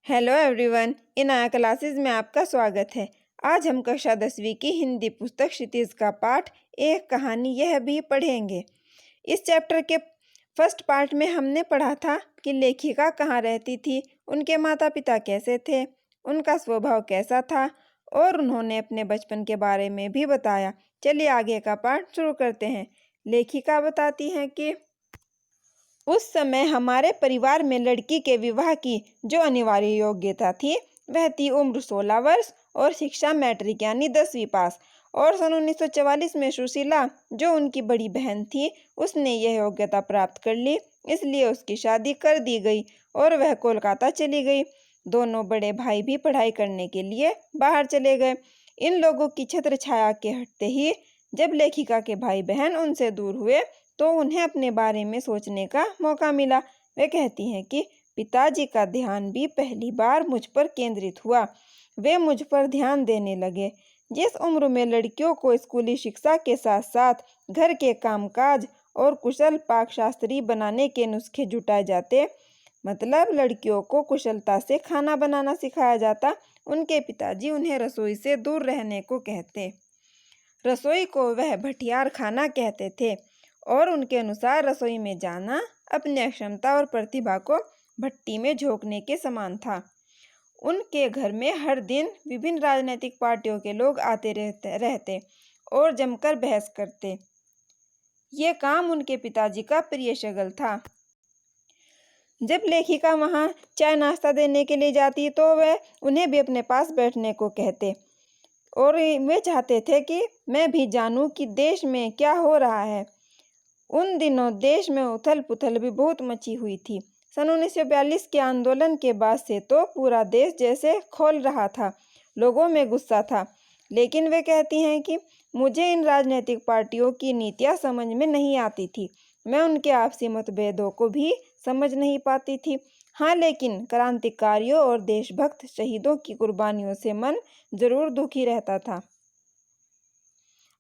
Hello everyone, इन आया classes में आपका स्वागत है। आज हम कक्षा 10वीं की हिंदी पुस्तक क्षितिज का पाठ एक कहानी यह भी पढ़ेंगे। इस चैप्टर के फर्स्ट पार्ट में हमने पढ़ा था कि लेखिका कहाँ रहती थी, उनके माता पिता कैसे थे, उनका स्वभाव कैसा था और उन्होंने अपने बचपन के बारे में भी बताया। चलिए आगे का पाठ शुरू करते हैं। लेखिका बताती हैं कि उस समय हमारे परिवार में लड़की के विवाह की जो अनिवार्य योग्यता थी वह थी उम्र 16 वर्ष और शिक्षा मैट्रिक यानी 10वीं पास। और सन 1944 में सुशीला जो उनकी बड़ी बहन थी उसने यह योग्यता प्राप्त कर ली, इसलिए उसकी शादी कर दी गई और वह कोलकाता चली गई। दोनों बड़े भाई भी पढ़ाई करने के लिए बाहर चले गए। इन लोगों की छत्र छाया के हटते ही जब लेखिका के भाई बहन उनसे दूर हुए तो उन्हें अपने बारे में सोचने का मौका मिला। वे कहती हैं कि पिताजी का ध्यान भी पहली बार मुझ पर केंद्रित हुआ। वे मुझ पर ध्यान देने लगे। जिस उम्र में लड़कियों को स्कूली शिक्षा के साथ साथ घर के कामकाज और कुशल पाकशास्त्री बनाने के नुस्खे जुटाए जाते, मतलब लड़कियों को कुशलता से खाना बनाना सिखाया जाता, उनके पिताजी उन्हें रसोई से दूर रहने को कहते। रसोई को वह भटियार खाना कहते थे और उनके अनुसार रसोई में जाना अपनी अक्षमता और प्रतिभा को भट्टी में झोंकने के समान था। उनके घर में हर दिन विभिन्न राजनीतिक पार्टियों के लोग आते रहते और जमकर बहस करते। ये काम उनके पिताजी का प्रिय शगल था। जब लेखिका वहाँ चाय नाश्ता देने के लिए जाती तो वह उन्हें भी अपने पास बैठने को कहते और वे चाहते थे कि मैं भी जानूं कि देश में क्या हो रहा है। उन दिनों देश में उथल पुथल भी बहुत मची हुई थी। सन 1942 के आंदोलन के बाद से तो पूरा देश जैसे खोल रहा था, लोगों में गुस्सा था। लेकिन वे कहती हैं कि मुझे इन राजनीतिक पार्टियों की नीतियाँ समझ में नहीं आती थी। मैं उनके आपसी मतभेदों को भी समझ नहीं पाती थी। हाँ, लेकिन क्रांतिकारियों और देशभक्त शहीदों की कुर्बानियों से मन जरूर दुखी रहता था।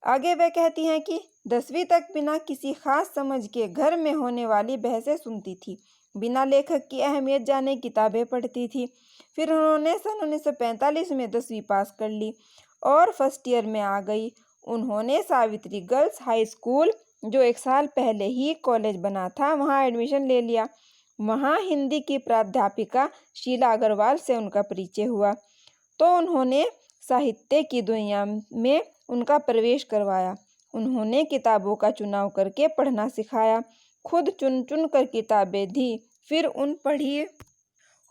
आगे वे कहती हैं कि 10वीं तक बिना किसी खास समझ के घर में होने वाली बहसें सुनती थी, बिना लेखक की अहमियत जाने किताबें पढ़ती थी। फिर उन्होंने सन 1945 में 10वीं पास कर ली और फर्स्ट ईयर में आ गई। उन्होंने सावित्री गर्ल्स हाई स्कूल, जो एक साल पहले ही कॉलेज बना था, वहाँ एडमिशन ले लिया। वहाँ हिंदी की प्राध्यापिका शीला अग्रवाल से उनका परिचय हुआ तो उन्होंने साहित्य की दुनिया में उनका प्रवेश करवाया। उन्होंने किताबों का चुनाव करके पढ़ना सिखाया, खुद चुन चुन कर किताबें दी, फिर उन पढ़ी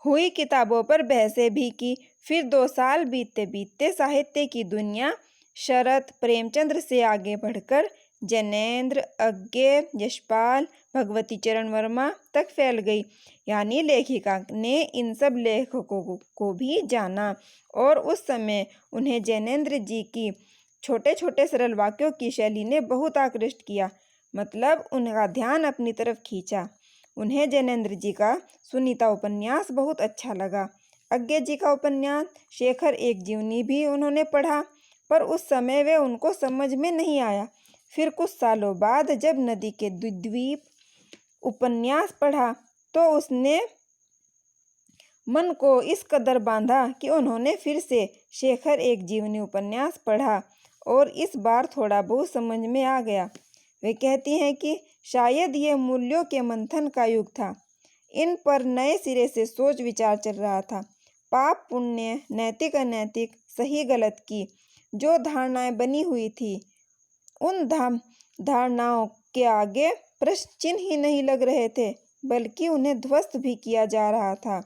हुई किताबों पर बहसें भी की। फिर 2 साल बीतते बीतते साहित्य की दुनिया शरत प्रेमचंद्र से आगे बढ़कर जैनेन्द्र, अज्ञे, यशपाल, भगवती चरण वर्मा तक फैल गई। यानी लेखिका ने इन सब लेखकों को भी जाना और उस समय उन्हें जैनेन्द्र जी की छोटे छोटे सरल वाक्यों की शैली ने बहुत आकृष्ट किया, मतलब उनका ध्यान अपनी तरफ खींचा। उन्हें जैनेन्द्र जी का सुनीता उपन्यास बहुत अच्छा लगा। अज्ञे जी का उपन्यास शेखर एक जीवनी भी उन्होंने पढ़ा, पर उस समय वे उनको समझ में नहीं आया। फिर कुछ सालों बाद जब नदी के द्वीप उपन्यास पढ़ा तो उसने मन को इस कदर बांधा कि उन्होंने फिर से शेखर एक जीवनी उपन्यास पढ़ा और इस बार थोड़ा बहुत समझ में आ गया। वे कहती हैं कि शायद ये मूल्यों के मंथन का युग था। इन पर नए सिरे से सोच विचार चल रहा था। पाप पुण्य, नैतिक अनैतिक, सही गलत की जो धारणाएं बनी हुई थी, उन धारणाओं के आगे प्रश्न चिन्ह ही नहीं लग रहे थे, बल्कि उन्हें ध्वस्त भी किया जा रहा था।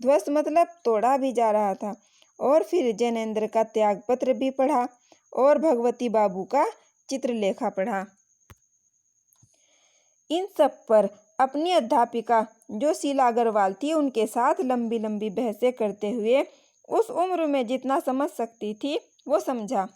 ध्वस्त मतलब तोड़ा भी जा रहा था। और फिर जैनेन्द्र का त्याग पत्र भी पढ़ा और भगवती बाबू का चित्रलेखा पढ़ा। इन सब पर अपनी अध्यापिका जो शीला अग्रवाल थी उनके साथ लंबी लंबी बहसें करते हुए उस उम्र में जितना समझ सकती थी वो समझा।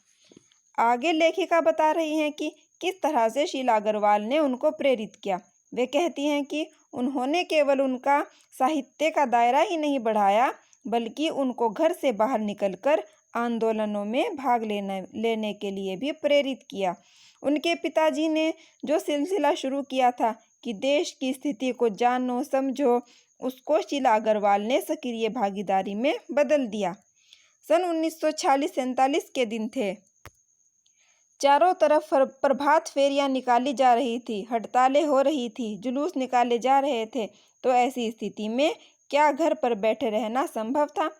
आगे लेखिका बता रही हैं कि किस तरह से शीला अग्रवाल ने उनको प्रेरित किया। वे कहती हैं कि उन्होंने केवल उनका साहित्य का दायरा ही नहीं बढ़ाया, बल्कि उनको घर से बाहर निकलकर आंदोलनों में भाग लेने के लिए भी प्रेरित किया। उनके पिताजी ने जो सिलसिला शुरू किया था कि देश की स्थिति को जानो समझो उसको शीला अग्रवाल ने सक्रिय भागीदारी में बदल दिया। सन 1946-47 के दिन थे। चारों तरफ प्रभात फेरियां निकाली जा रही थी, हड़तालें हो रही थी, जुलूस निकाले जा रहे थे। तो ऐसी स्थिति में क्या घर पर बैठे रहना संभव था?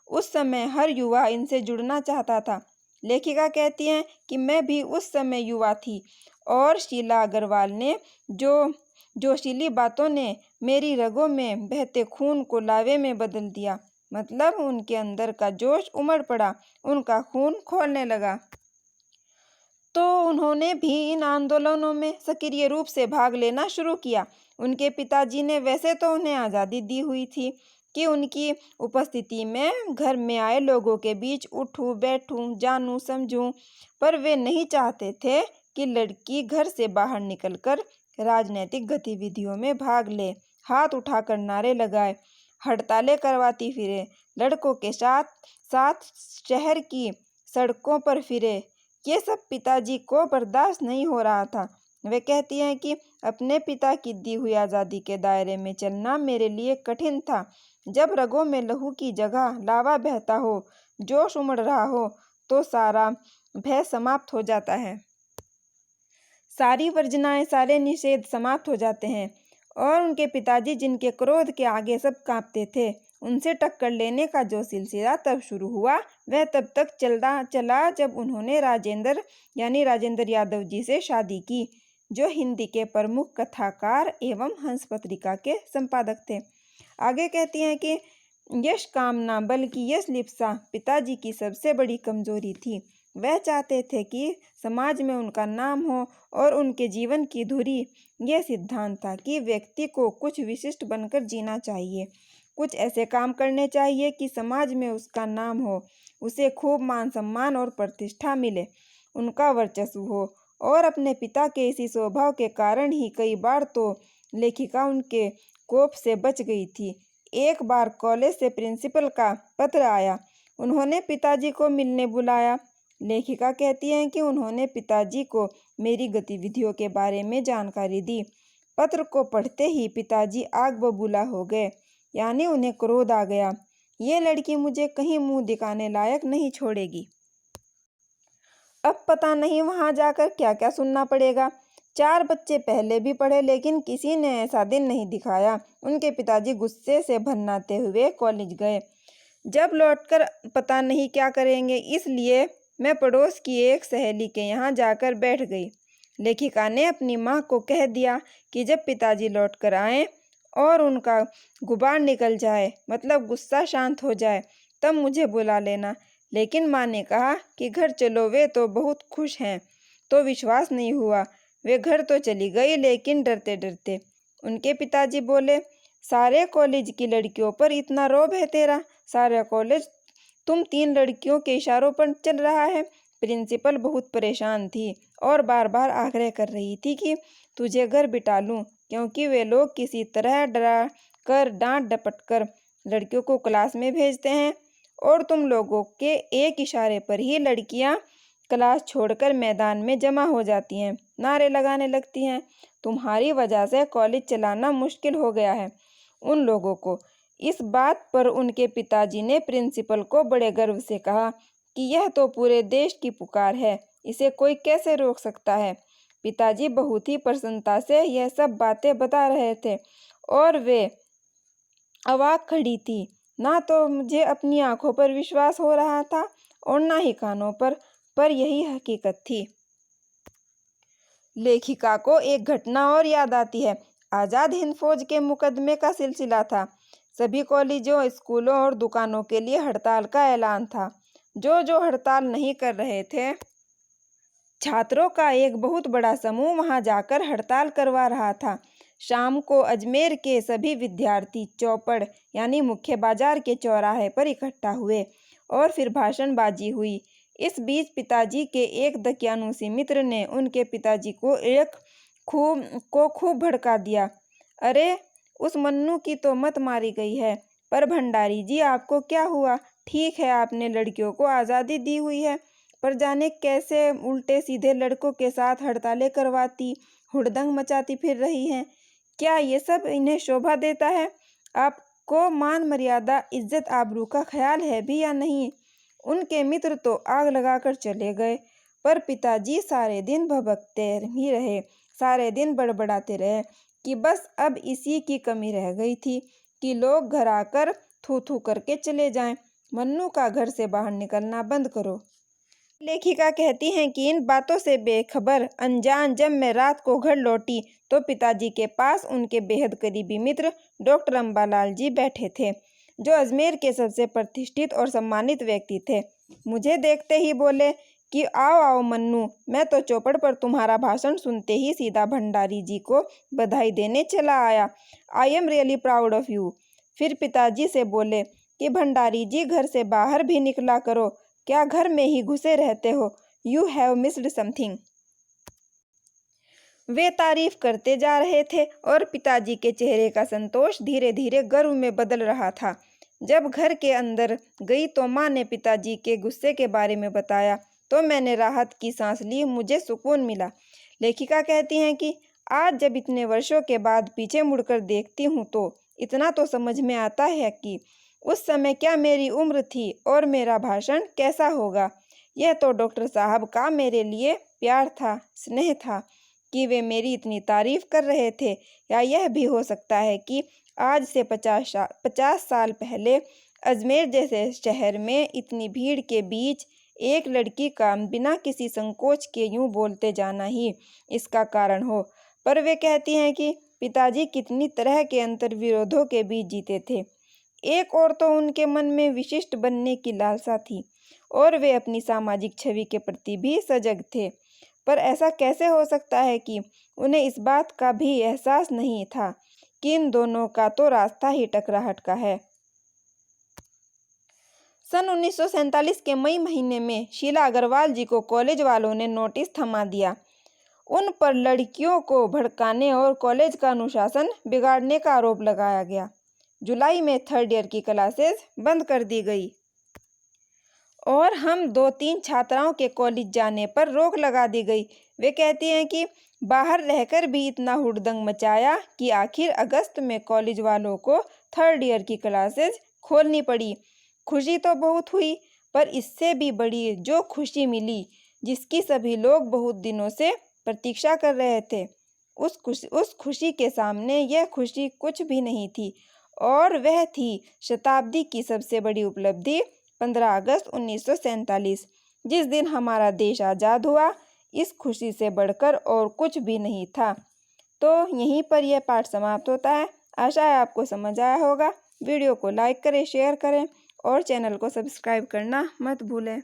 उस समय हर युवा इनसे जुड़ना चाहता था। लेखिका कहती हैं कि मैं भी उस समय युवा थी और शीला अग्रवाल ने जो जोशीली बातों ने मेरी रगों में बहते खून को लावे में बदल दिया। मतलब उनके अंदर का जोश उमड़ पड़ा, उनका खून खौलने लगा। तो उन्होंने भी इन आंदोलनों में सक्रिय रूप से भाग लेना शुरू किया। उनके पिताजी ने वैसे तो उन्हें आज़ादी दी हुई थी कि उनकी उपस्थिति में घर में आए लोगों के बीच उठूं बैठूं जानूं समझूं, पर वे नहीं चाहते थे कि लड़की घर से बाहर निकलकर राजनीतिक गतिविधियों में भाग ले, हाथ उठाकर नारे लगाए, हड़तालें करवाती फिरे, लड़कों के साथ साथ शहर की सड़कों पर फिरे। ये सब पिताजी को बर्दाश्त नहीं हो रहा था। वे कहती हैं कि अपने पिता की दी हुई आज़ादी के दायरे में चलना मेरे लिए कठिन था। जब रगों में लहू की जगह लावा बहता हो, जोश उमड़ रहा हो, तो सारा भय समाप्त हो जाता है। सारी वर्जनाएं, सारे निषेध समाप्त हो जाते हैं। और उनके पिताजी, जिनके क्रोध के आगे सब कांपते थे, उनसे टक्कर लेने का जो सिलसिला तब शुरू हुआ, वह तब तक चला जब उन्होंने राजेंद्र यादव जी से शादी की, जो हिंदी के प्रमुख कथाकार एवं हंस पत्रिका के संपादक थे। आगे कहती हैं कि यश कामना बल्कि यश लिप्सा पिताजी की सबसे बड़ी कमजोरी थी। वह चाहते थे कि समाज में उनका नाम हो और उनके जीवन की धुरी यह सिद्धांत था कि व्यक्ति को कुछ विशिष्ट बनकर जीना चाहिए, कुछ ऐसे काम करने चाहिए कि समाज में उसका नाम हो, उसे खूब मान सम्मान और प्रतिष्ठा मिले, उनका वर्चस्व हो। और अपने पिता के इसी स्वभाव के कारण ही कई बार तो लेखिका उनके कोप से बच गई थी। एक बार कॉलेज से प्रिंसिपल का पत्र आया, उन्होंने पिताजी को मिलने बुलाया। लेखिका कहती हैं कि उन्होंने पिताजी को मेरी गतिविधियों के बारे में जानकारी दी। पत्र को पढ़ते ही पिताजी आग बबूला हो गए, यानी उन्हें क्रोध आ गया। ये लड़की मुझे कहीं मुंह दिखाने लायक नहीं छोड़ेगी। अब पता नहीं वहां जाकर क्या क्या सुनना पड़ेगा। 4 बच्चे पहले भी पढ़े, लेकिन किसी ने ऐसा दिन नहीं दिखाया। उनके पिताजी गुस्से से भन्नाते हुए कॉलेज गए। जब लौटकर पता नहीं क्या करेंगे, इसलिए मैं पड़ोस की एक सहेली के यहाँ जाकर बैठ गई। लेखिका ने अपनी माँ को कह दिया कि जब पिताजी लौटकर आए और उनका गुबार निकल जाए, मतलब गुस्सा शांत हो जाए, तब मुझे बुला लेना। लेकिन माँ ने कहा कि घर चलो, वे तो बहुत खुश हैं। तो विश्वास नहीं हुआ। वे घर तो चली गई, लेकिन डरते डरते। उनके पिताजी बोले, सारे कॉलेज की लड़कियों पर इतना रौब है तेरा? सारा कॉलेज तुम 3 लड़कियों के इशारों पर चल रहा है। प्रिंसिपल बहुत परेशान थी और बार बार आग्रह कर रही थी कि तुझे घर बिठा लूं, क्योंकि वे लोग किसी तरह डरा कर डांट डपट कर लड़कियों को क्लास में भेजते हैं और तुम लोगों के एक इशारे पर ही लड़कियां क्लास छोड़कर मैदान में जमा हो जाती हैं, नारे लगाने लगती हैं। तुम्हारी वजह से कॉलेज चलाना मुश्किल हो गया है उन लोगों को। इस बात पर उनके पिताजी ने प्रिंसिपल को बड़े गर्व से कहा कि यह तो पूरे देश की पुकार है, इसे कोई कैसे रोक सकता है। पिताजी बहुत ही प्रसन्नता से यह सब बातें बता रहे थे और वे अवाक खड़ी थी। ना तो मुझे अपनी आंखों पर विश्वास हो रहा था और ना ही कानों पर यही हकीकत थी। लेखिका को एक घटना और याद आती है। आज़ाद हिंद फौज के मुकदमे का सिलसिला था। सभी कॉलेजों, स्कूलों और दुकानों के लिए हड़ताल का ऐलान था। जो हड़ताल नहीं कर रहे थे, छात्रों का एक बहुत बड़ा समूह वहां जाकर हड़ताल करवा रहा था। शाम को अजमेर के सभी विद्यार्थी चौपड़ यानी मुख्य बाजार के चौराहे पर इकट्ठा हुए और फिर भाषणबाजी हुई। इस बीच पिताजी के एक दकियानुसी मित्र ने उनके पिताजी को खूब भड़का दिया। अरे, उस मन्नू की तो मत मारी गई है। पर भंडारी जी, आपको क्या हुआ? ठीक है, आपने लड़कियों को आज़ादी दी हुई है, पर जाने कैसे उल्टे सीधे लड़कों के साथ हड़तालें करवाती, हुड़दंग मचाती फिर रही हैं। क्या ये सब इन्हें शोभा देता है? आपको मान मर्यादा इज्जत आबरू का ख्याल है भी या नहीं। उनके मित्र तो आग लगाकर चले गए, पर पिताजी सारे दिन भभकते ही रहे, सारे दिन बड़बड़ाते रहे कि बस अब इसी की कमी रह गई थी कि लोग घर आकर थू थू करके चले जाएं। मन्नू का घर से बाहर निकलना बंद करो। लेखिका कहती हैं कि इन बातों से बेखबर अनजान जब मैं रात को घर लौटी तो पिताजी के पास उनके बेहद करीबी मित्र डॉक्टर अंबालाल जी बैठे थे, जो अजमेर के सबसे प्रतिष्ठित और सम्मानित व्यक्ति थे। मुझे देखते ही बोले कि आओ आओ मन्नू, मैं तो चौपड़ पर तुम्हारा भाषण सुनते ही सीधा भंडारी जी को बधाई देने चला आया। I am really proud of you. फिर पिताजी से बोले कि भंडारी जी, घर से बाहर भी निकला करो, क्या घर में ही घुसे रहते हो? You have missed something. वे तारीफ करते जा रहे थे और पिताजी के चेहरे का संतोष धीरे धीरे गर्व में बदल रहा था। जब घर के अंदर गई तो माँ ने पिताजी के गुस्से के बारे में बताया तो मैंने राहत की सांस ली, मुझे सुकून मिला। लेखिका कहती हैं कि आज जब इतने वर्षों के बाद पीछे मुड़कर देखती हूँ तो इतना तो समझ में आता है कि उस समय क्या मेरी उम्र थी और मेरा भाषण कैसा होगा। यह तो डॉक्टर साहब का मेरे लिए प्यार था, स्नेह था कि वे मेरी इतनी तारीफ कर रहे थे, या यह भी हो सकता है कि आज से 50 साल पहले अजमेर जैसे शहर में इतनी भीड़ के बीच एक लड़की का बिना किसी संकोच के यूं बोलते जाना ही इसका कारण हो। पर वे कहती हैं कि पिताजी कितनी तरह के अंतर्विरोधों के बीच जीते थे। एक और तो उनके मन में विशिष्ट बनने की लालसा थी और वे अपनी सामाजिक छवि के प्रति भी सजग थे। पर ऐसा कैसे हो सकता है कि उन्हें इस बात का भी एहसास नहीं था कि इन दोनों का तो रास्ता ही टकराहट का है। सन 1947 के मई महीने में शीला अग्रवाल जी को कॉलेज वालों ने नोटिस थमा दिया। उन पर लड़कियों को भड़काने और कॉलेज का अनुशासन बिगाड़ने का आरोप लगाया गया। जुलाई में 3rd ईयर की क्लासेस बंद कर दी गई और हम 2-3 छात्राओं के कॉलेज जाने पर रोक लगा दी गई। वे कहती हैं कि बाहर रहकर भी इतना हुड़दंग मचाया कि आखिर अगस्त में कॉलेज वालों को 3rd ईयर की क्लासेस खोलनी पड़ी। खुशी तो बहुत हुई, पर इससे भी बड़ी जो खुशी मिली, जिसकी सभी लोग बहुत दिनों से प्रतीक्षा कर रहे थे, उस खुशी के सामने यह खुशी कुछ भी नहीं थी। और वह थी शताब्दी की सबसे बड़ी उपलब्धि 15 अगस्त 1947, जिस दिन हमारा देश आज़ाद हुआ। इस खुशी से बढ़कर और कुछ भी नहीं था। तो यहीं पर यह पाठ समाप्त होता है। आशा है आपको समझ आया होगा। वीडियो को लाइक करें, शेयर करें और चैनल को सब्सक्राइब करना मत भूलें।